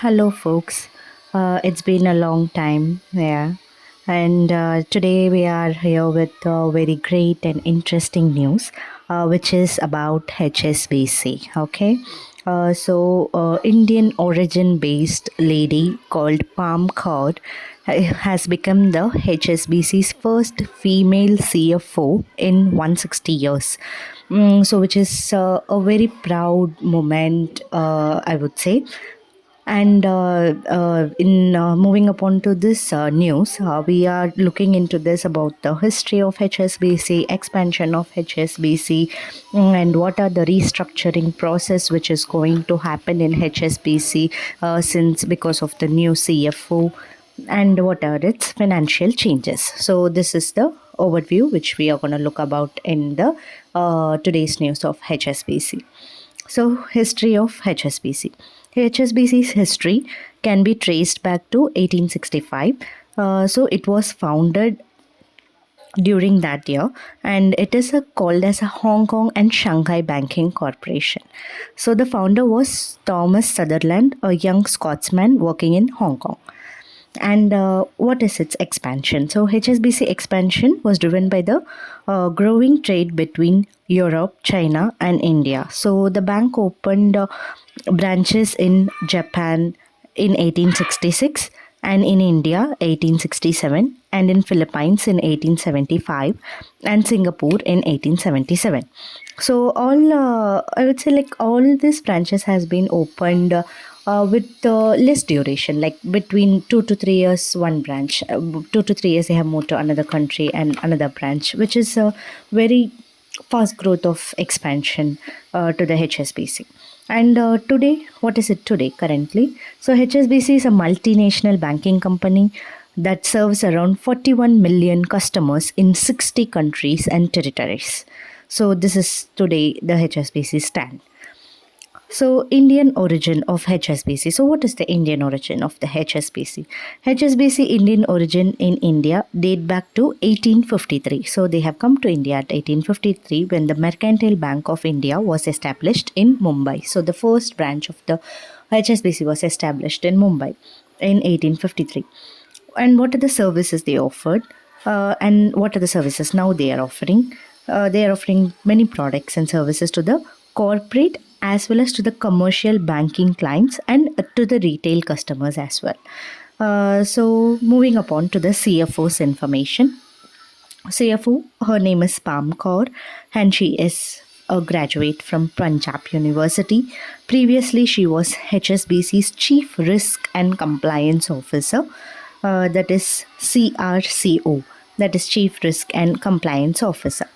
Hello, folks. It's been a long time, yeah. And today we are here with very great and interesting news, which is about HSBC. Okay. Indian origin based lady called Pam Kaur has become the HSBC's first female CFO in 160 years. Which is a very proud moment, I would say. And in moving upon to this news, we are looking into this about the history of HSBC, expansion of HSBC, and what are the restructuring process which is going to happen in HSBC since because of the new CFO, and what are its financial changes. So this is the overview which we are going to look about in the today's news of HSBC. So, history of HSBC. HSBC's history can be traced back to 1865. It was founded during that year, and it is called as a Hong Kong and Shanghai Banking Corporation. So, the founder was Thomas Sutherland, a young Scotsman working in Hong Kong. And what is its expansion? So HSBC expansion was driven by the growing trade between Europe, China, and India. So the bank opened branches in Japan in 1866, and in India 1867, and in Philippines in 1875, and Singapore in 1877. So all I would say, like, all these branches has been opened with less duration, like between 2 to 3 years one branch, 2 to 3 years they have moved to another country and another branch, which is a very fast growth of expansion to the HSBC. And today, what is it today currently? So HSBC is a multinational banking company that serves around 41 million customers in 60 countries and territories. So this is today the HSBC stand. So, Indian origin of HSBC. So, what is the Indian origin of the HSBC? HSBC Indian origin in India date back to 1853. So, they have come to India at 1853 when the Mercantile Bank of India was established in Mumbai. So, the first branch of the HSBC was established in Mumbai in 1853. And what are the services they offered? And what are the services now they are offering? They are offering many products and services to the corporate as well as to the commercial banking clients and to the retail customers as well. Moving upon to the CFO's information. CFO, her name is Pam Kaur, and she is a graduate from Panjab University. Previously, she was HSBC's Chief Risk and Compliance Officer, that is CRCO, that is Chief Risk and Compliance Officer.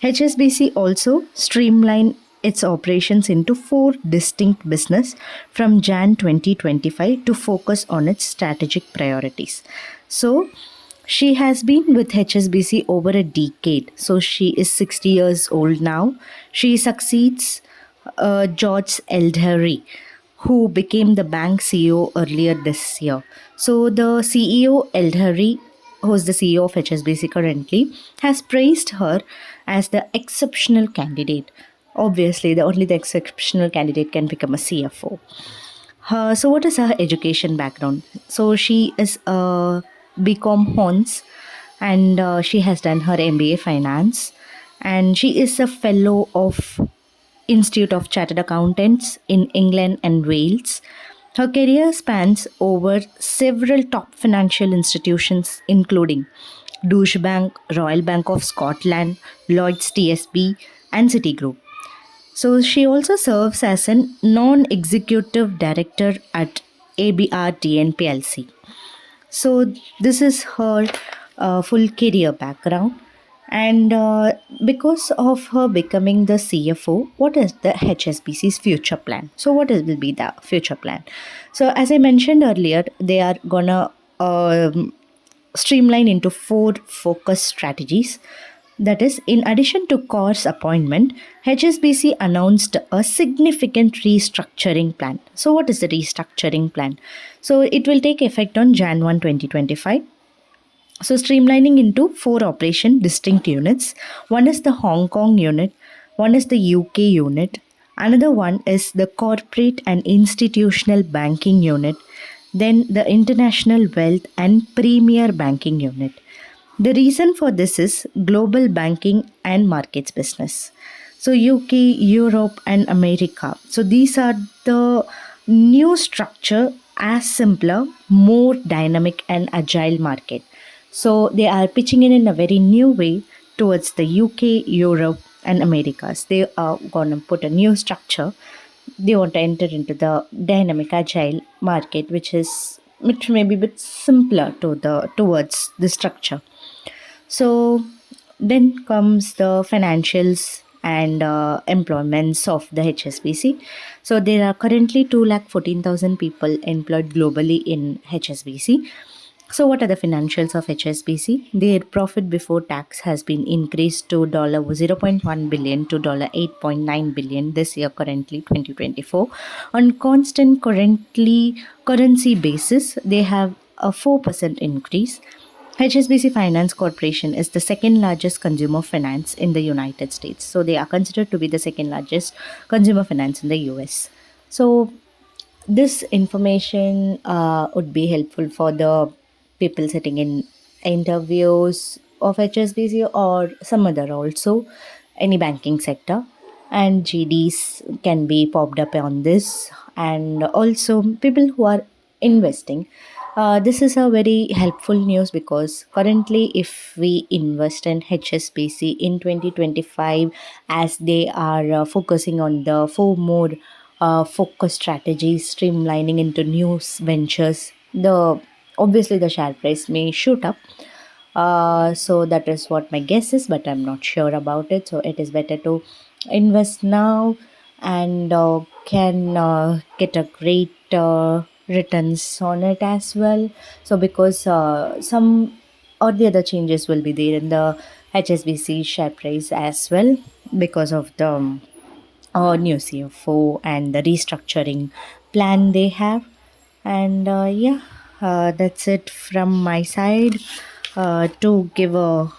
HSBC also streamlined its operations into 4 distinct business from Jan 2025 to focus on its strategic priorities. So, she has been with HSBC over a decade. So, she is 60 years old now. She succeeds George Eldhery, who became the bank CEO earlier this year. So, the CEO Eldhery, who is the CEO of HSBC currently, has praised her as the exceptional candidate. Obviously, only the exceptional candidate can become a CFO. So, what is her education background? So, she is a BCom Hons, and she has done her MBA Finance, and she is a fellow of Institute of Chartered Accountants in England and Wales. Her career spans over several top financial institutions, including Deutsche Bank, Royal Bank of Scotland, Lloyds TSB, and Citigroup. So she also serves as a non-executive director at Abrdn PLC. So this is her full career background. And because of her becoming the CFO, what is the HSBC's future plan? So will be the future plan? So as I mentioned earlier, they are gonna streamline into 4 focus strategies. That is, in addition to Kaur's appointment, HSBC announced a significant restructuring plan. So, what is the restructuring plan? So, it will take effect on Jan 1, 2025. So, streamlining into 4 operation distinct units. One is the Hong Kong unit, one is the UK unit, Another one is the corporate and institutional banking unit, then the international wealth and premier banking unit. The reason for this is global banking and markets business. So, UK, Europe, and America. So, these are the new structure as simpler, more dynamic, and agile market. So, they are pitching in a very new way towards the UK, Europe, and Americas. They are going to put a new structure. They want to enter into the dynamic agile market, which may be a bit simpler towards the structure. So then comes the financials and employments of the HSBC. So there are currently 2,14,000 people employed globally in HSBC. So what are the financials of HSBC? Their profit before tax has been increased to $0.1 billion to $8.9 billion this year, currently 2024. On constant currency basis, they have a 4% increase. HSBC Finance Corporation is the second largest consumer finance in the United States. So they are considered to be the second largest consumer finance in the US. So this information would be helpful for the people sitting in interviews of HSBC or some other also, any banking sector. And GDs can be popped up on this, and also people who are investing. This is a very helpful news because currently, if we invest in HSBC in 2025, as they are focusing on the four more focus strategies, streamlining into new ventures, the obviously the share price may shoot up. So that is what my guess is, but I'm not sure about it. So it is better to invest now and can get a great returns on it as well. So because some or the other changes will be there in the HSBC share price as well because of the new CFO and the restructuring plan they have. And that's it from my side to give a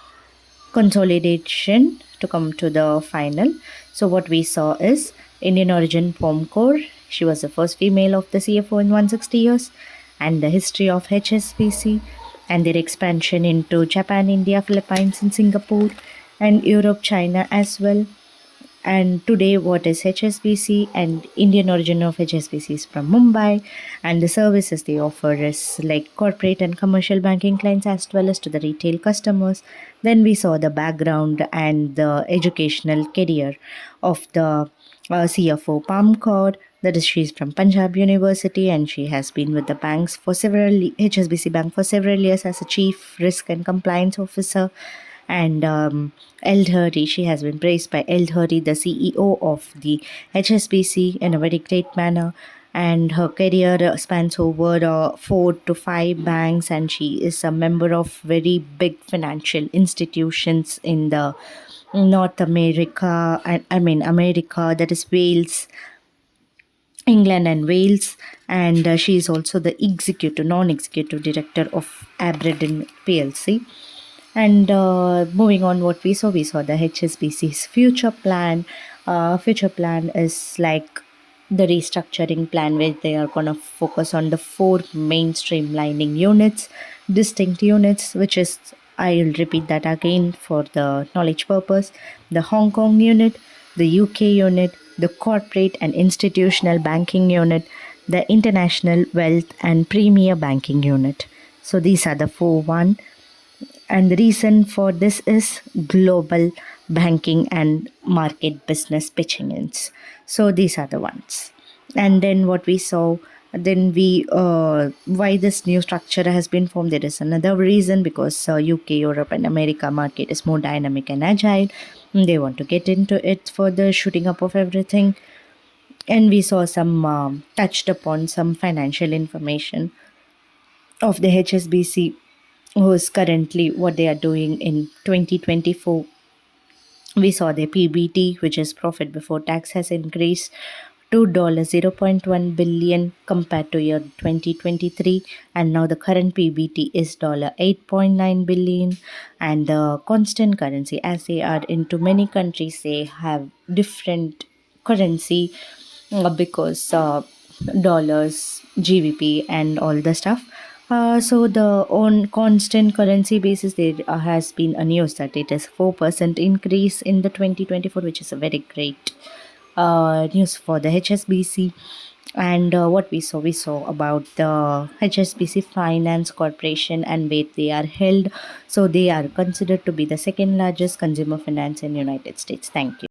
consolidation to come to the final. So what we saw is Indian origin Pam Kaur. She was the first female of the CFO in 160 years, and the history of HSBC and their expansion into Japan, India, Philippines, and Singapore, and Europe, China as well. And today, what is HSBC? And Indian origin of HSBC is from Mumbai, and the services they offer is like corporate and commercial banking clients as well as to the retail customers. Then we saw the background and the educational career of the CFO Pam Kaur. That is, she's from Panjab University, and she has been with the banks for HSBC Bank for several years as a chief risk and compliance officer. And Eldhurry, she has been praised by Eldhurry, the CEO of the HSBC, in a very great manner. And her career spans over 4 to 5 banks, and she is a member of very big financial institutions in the North America, I mean America, that is Wales, England and Wales, and she is also the non-executive director of Abrdn PLC. And moving on, what we saw the HSBC's future plan. Future plan is like the restructuring plan where they are going to focus on the four main streamlining units, distinct units, which is, I'll repeat that again for the knowledge purpose: the Hong Kong unit, the UK unit, the corporate and institutional banking unit, the international wealth and premier banking unit. So these are the one, and the reason for this is global banking and market business pitching ins. So these are the ones. And then what we saw, then we why this new structure has been formed, there is another reason because UK, Europe and America market is more dynamic and agile. They want to get into it for the shooting up of everything. And we saw some touched upon some financial information of the HSBC, who is currently what they are doing in 2024. We saw their PBT, which is profit before tax, has increased to $0.1 billion compared to year 2023, and now the current PBT is $8.9 billion. And the constant currency, as they are into many countries, they have different currency because dollars, GBP, and all the stuff. So the on constant currency basis, there has been a news that it is 4% increase in the 2024, which is a very great news for the HSBC. And what we saw about the HSBC Finance Corporation and where they are held. So they are considered to be the second largest consumer finance in United States. Thank you.